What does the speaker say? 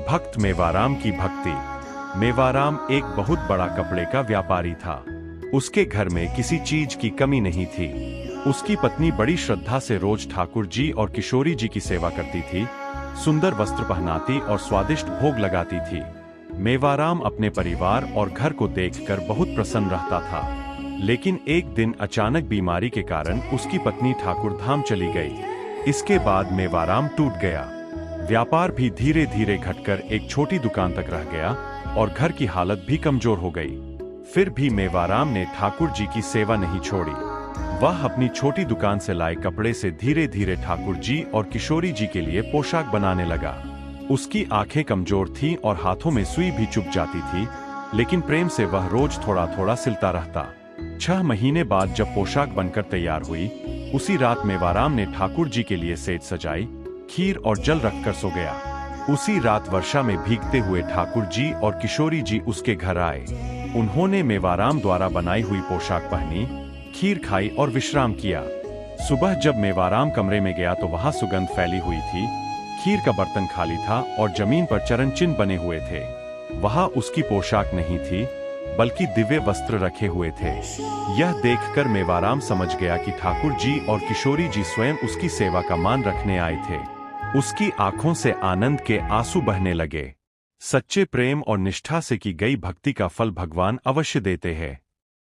भक्त मेवाराम की भक्ति। मेवाराम एक बहुत बड़ा कपड़े का व्यापारी था। उसके घर में किसी चीज की कमी नहीं थी। उसकी पत्नी बड़ी श्रद्धा से रोज ठाकुर जी और किशोरी जी की सेवा करती थी, सुंदर वस्त्र पहनाती और स्वादिष्ट भोग लगाती थी। मेवाराम अपने परिवार और घर को देखकर बहुत प्रसन्न रहता था। लेकिन एक दिन अचानक बीमारी के कारण उसकी पत्नी ठाकुर धाम चली गई। इसके बाद मेवाराम टूट गया। व्यापार भी धीरे धीरे घटकर एक छोटी दुकान तक रह गया और घर की हालत भी कमजोर हो गई। फिर भी मेवाराम ने ठाकुर जी की सेवा नहीं छोड़ी। वह अपनी छोटी दुकान से लाए कपड़े से धीरे धीरे ठाकुर जी और किशोरी जी के लिए पोशाक बनाने लगा। उसकी आंखें कमजोर थीं और हाथों में सुई भी चुभ जाती थी, लेकिन प्रेम से वह रोज थोड़ा थोड़ा सिलता रहता। 6 महीने बाद जब पोशाक बनकर तैयार हुई, उसी रात मेवाराम ने ठाकुर जी के लिए सेज सजाई, खीर और जल रखकर सो गया। उसी रात वर्षा में भीगते हुए ठाकुर जी और किशोरी जी उसके घर आए। उन्होंने मेवाराम द्वारा बनाई हुई पोशाक पहनी, खीर खाई और विश्राम किया। सुबह जब मेवाराम कमरे में गया तो वहां सुगंध फैली हुई थी। खीर का बर्तन खाली था और जमीन पर चरण चिन्ह बने हुए थे। वहां उसकी पोशाक नहीं थी, बल्कि दिव्य वस्त्र रखे हुए थे। यह देखकर मेवाराम समझ गया कि ठाकुर जी और किशोरी जी स्वयं उसकी सेवा का मान रखने आए थे। उसकी आंखों से आनंद के आंसू बहने लगे। सच्चे प्रेम और निष्ठा से की गई भक्ति का फल भगवान अवश्य देते हैं।